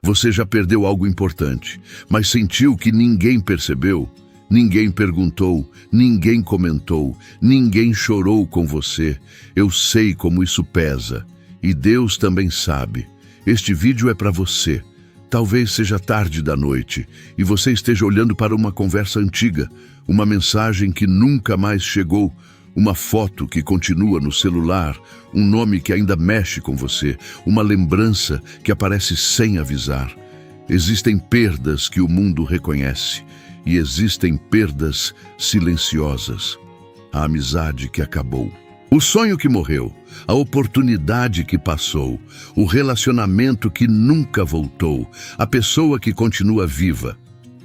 Você já perdeu algo importante, mas sentiu que ninguém percebeu? Ninguém perguntou, ninguém comentou, ninguém chorou com você. Eu sei como isso pesa. E Deus também sabe. Este vídeo é para você. Talvez seja tarde da noite e você esteja olhando para uma conversa antiga, uma mensagem que nunca mais chegou, uma foto que continua no celular, um nome que ainda mexe com você, uma lembrança que aparece sem avisar. Existem perdas que o mundo reconhece e existem perdas silenciosas. A amizade que acabou, o sonho que morreu, a oportunidade que passou, o relacionamento que nunca voltou, a pessoa que continua viva,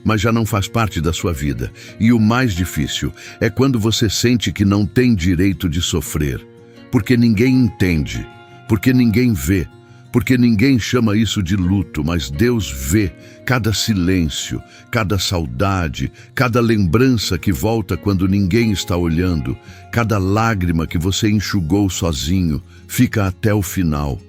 mas já não faz parte da sua vida. E o mais difícil é quando você sente que não tem direito de sofrer, porque ninguém entende, porque ninguém vê, porque ninguém chama isso de luto, mas Deus vê cada silêncio, cada saudade, cada lembrança que volta quando ninguém está olhando, cada lágrima que você enxugou sozinho, fica até o final,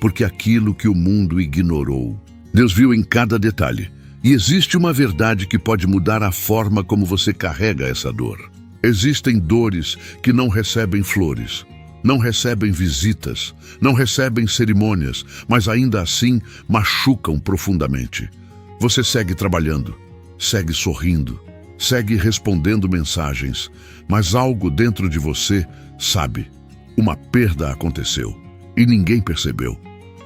porque aquilo que o mundo ignorou. Deus viu em cada detalhe. E existe uma verdade que pode mudar a forma como você carrega essa dor. Existem dores que não recebem flores, não recebem visitas, não recebem cerimônias, mas ainda assim machucam profundamente. Você segue trabalhando, segue sorrindo, segue respondendo mensagens, mas algo dentro de você sabe, uma perda aconteceu e ninguém percebeu.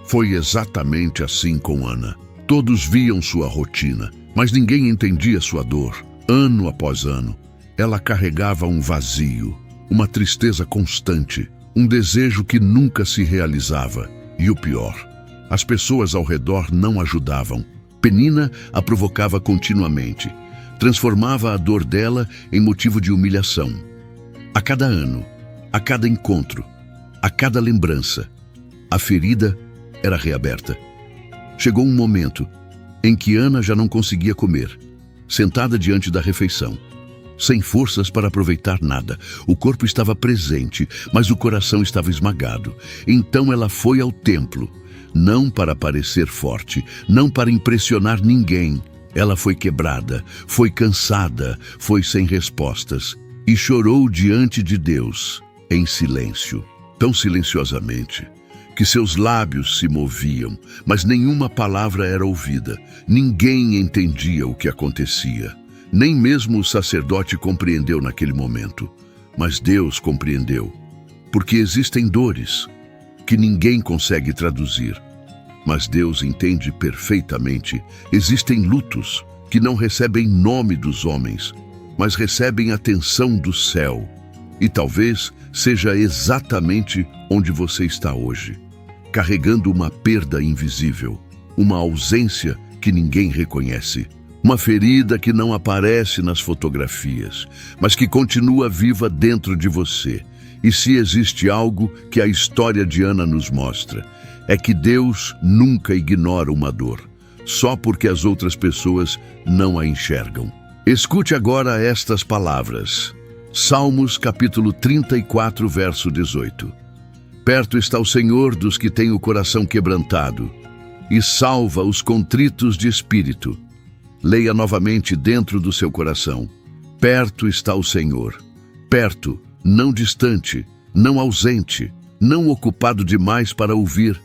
Foi exatamente assim com Ana. Todos viam sua rotina, mas ninguém entendia sua dor. Ano após ano, ela carregava um vazio, uma tristeza constante, um desejo que nunca se realizava. E o pior, as pessoas ao redor não ajudavam. Penina a provocava continuamente, transformava a dor dela em motivo de humilhação. A cada ano, a cada encontro, a cada lembrança, a ferida era reaberta. Chegou um momento em que Ana já não conseguia comer, sentada diante da refeição, sem forças para aproveitar nada. O corpo estava presente, mas o coração estava esmagado. Então ela foi ao templo, não para parecer forte, não para impressionar ninguém. Ela foi quebrada, foi cansada, foi sem respostas e chorou diante de Deus, em silêncio, tão silenciosamente que seus lábios se moviam, mas nenhuma palavra era ouvida. Ninguém entendia o que acontecia. Nem mesmo o sacerdote compreendeu naquele momento. Mas Deus compreendeu, porque existem dores que ninguém consegue traduzir. Mas Deus entende perfeitamente. Existem lutos que não recebem nome dos homens, mas recebem atenção do céu. E talvez seja exatamente onde você está hoje, carregando uma perda invisível, uma ausência que ninguém reconhece, uma ferida que não aparece nas fotografias, mas que continua viva dentro de você. E se existe algo que a história de Ana nos mostra, é que Deus nunca ignora uma dor, só porque as outras pessoas não a enxergam. Escute agora estas palavras. Salmos capítulo 34, verso 18. Perto está o Senhor dos que têm o coração quebrantado e salva os contritos de espírito. Leia novamente dentro do seu coração. Perto está o Senhor. Perto, não distante, não ausente, não ocupado demais para ouvir.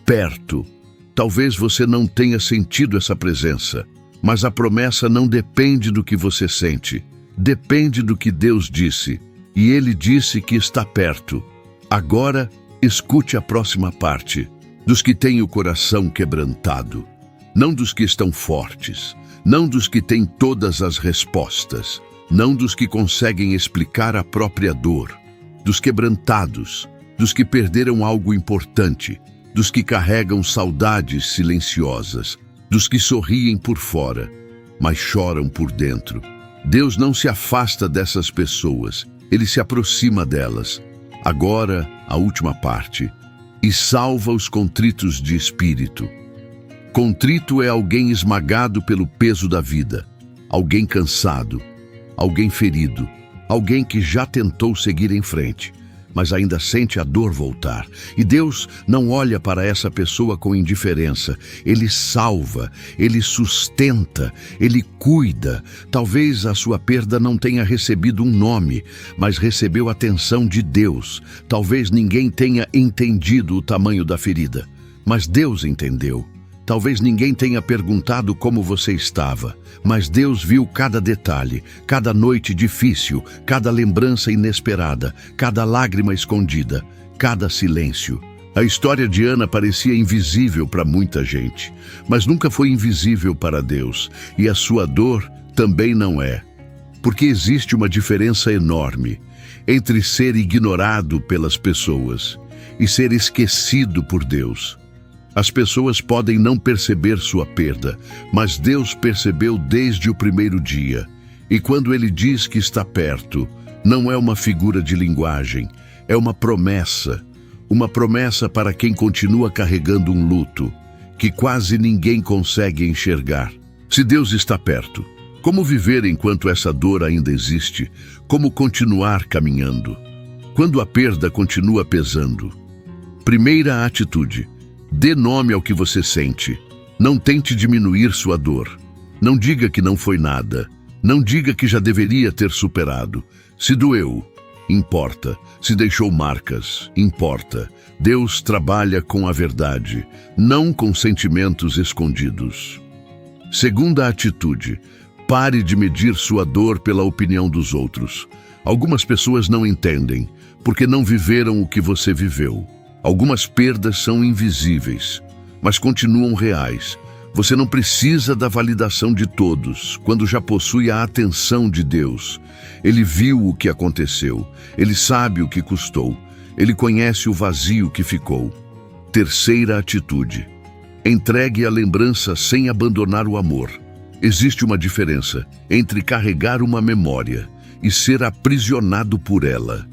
Perto. Talvez você não tenha sentido essa presença, mas a promessa não depende do que você sente. Depende do que Deus disse. E Ele disse que está perto. Agora, escute a próxima parte. Dos que têm o coração quebrantado, não dos que estão fortes, não dos que têm todas as respostas, não dos que conseguem explicar a própria dor, dos quebrantados, dos que perderam algo importante, dos que carregam saudades silenciosas, dos que sorriem por fora, mas choram por dentro. Deus não se afasta dessas pessoas, Ele se aproxima delas. Agora, a última parte. E salva os contritos de espírito. Contrito é alguém esmagado pelo peso da vida, alguém cansado, alguém ferido, alguém que já tentou seguir em frente, mas ainda sente a dor voltar. E Deus não olha para essa pessoa com indiferença. Ele salva, Ele sustenta, Ele cuida. Talvez a sua perda não tenha recebido um nome, mas recebeu a atenção de Deus. Talvez ninguém tenha entendido o tamanho da ferida, mas Deus entendeu. Talvez ninguém tenha perguntado como você estava, mas Deus viu cada detalhe, cada noite difícil, cada lembrança inesperada, cada lágrima escondida, cada silêncio. A história de Ana parecia invisível para muita gente, mas nunca foi invisível para Deus, e a sua dor também não é. Porque existe uma diferença enorme entre ser ignorado pelas pessoas e ser esquecido por Deus. As pessoas podem não perceber sua perda, mas Deus percebeu desde o primeiro dia. E quando Ele diz que está perto, não é uma figura de linguagem, é uma promessa para quem continua carregando um luto, que quase ninguém consegue enxergar. Se Deus está perto, como viver enquanto essa dor ainda existe? Como continuar caminhando? Quando a perda continua pesando? Primeira atitude: dê nome ao que você sente. Não tente diminuir sua dor. Não diga que não foi nada. Não diga que já deveria ter superado. Se doeu, importa. Se deixou marcas, importa. Deus trabalha com a verdade, não com sentimentos escondidos. Segunda atitude: pare de medir sua dor pela opinião dos outros. Algumas pessoas não entendem, porque não viveram o que você viveu. Algumas perdas são invisíveis, mas continuam reais. Você não precisa da validação de todos, quando já possui a atenção de Deus. Ele viu o que aconteceu, Ele sabe o que custou, Ele conhece o vazio que ficou. Terceira atitude: entregue a lembrança sem abandonar o amor. Existe uma diferença entre carregar uma memória e ser aprisionado por ela.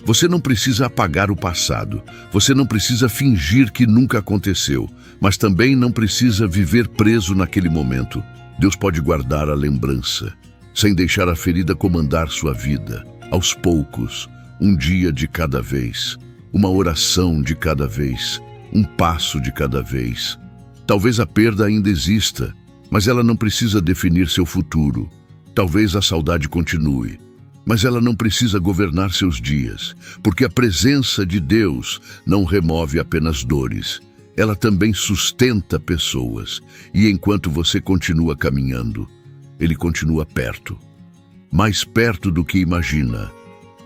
Você não precisa apagar o passado, você não precisa fingir que nunca aconteceu, mas também não precisa viver preso naquele momento. Deus pode guardar a lembrança, sem deixar a ferida comandar sua vida, aos poucos, um dia de cada vez, uma oração de cada vez, um passo de cada vez. Talvez a perda ainda exista, mas ela não precisa definir seu futuro. Talvez a saudade continue, mas ela não precisa governar seus dias, porque a presença de Deus não remove apenas dores, ela também sustenta pessoas, e enquanto você continua caminhando, Ele continua perto, mais perto do que imagina,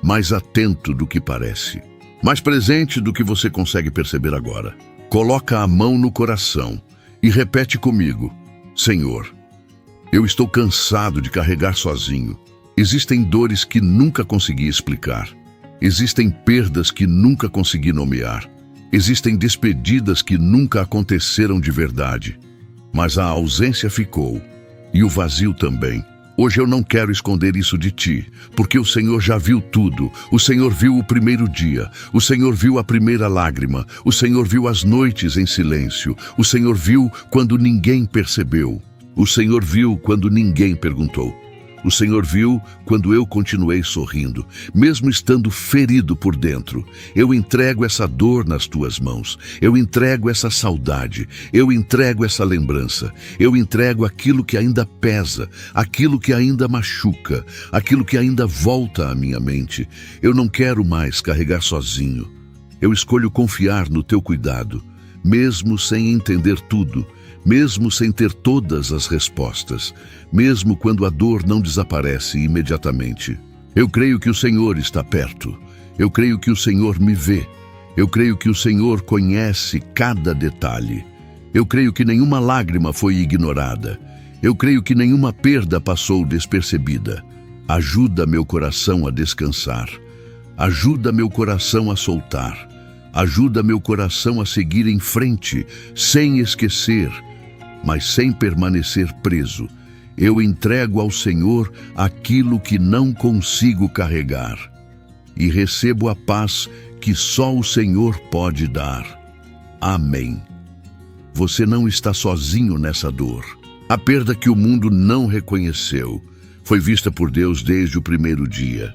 mais atento do que parece, mais presente do que você consegue perceber agora. Coloca a mão no coração e repete comigo: Senhor, eu estou cansado de carregar sozinho. Existem dores que nunca consegui explicar. Existem perdas que nunca consegui nomear. Existem despedidas que nunca aconteceram de verdade. Mas a ausência ficou, e o vazio também. Hoje eu não quero esconder isso de ti, porque o Senhor já viu tudo. O Senhor viu o primeiro dia, o Senhor viu a primeira lágrima, o Senhor viu as noites em silêncio, o Senhor viu quando ninguém percebeu, o Senhor viu quando ninguém perguntou. O Senhor viu quando eu continuei sorrindo, mesmo estando ferido por dentro. Eu entrego essa dor nas tuas mãos. Eu entrego essa saudade. Eu entrego essa lembrança. Eu entrego aquilo que ainda pesa, aquilo que ainda machuca, aquilo que ainda volta à minha mente. Eu não quero mais carregar sozinho. Eu escolho confiar no teu cuidado, mesmo sem entender tudo, mesmo sem ter todas as respostas, mesmo quando a dor não desaparece imediatamente. Eu creio que o Senhor está perto. Eu creio que o Senhor me vê. Eu creio que o Senhor conhece cada detalhe. Eu creio que nenhuma lágrima foi ignorada. Eu creio que nenhuma perda passou despercebida. Ajuda meu coração a descansar. Ajuda meu coração a soltar. Ajuda meu coração a seguir em frente, sem esquecer, mas sem permanecer preso. Eu entrego ao Senhor aquilo que não consigo carregar e recebo a paz que só o Senhor pode dar. Amém. Você não está sozinho nessa dor. A perda que o mundo não reconheceu foi vista por Deus desde o primeiro dia.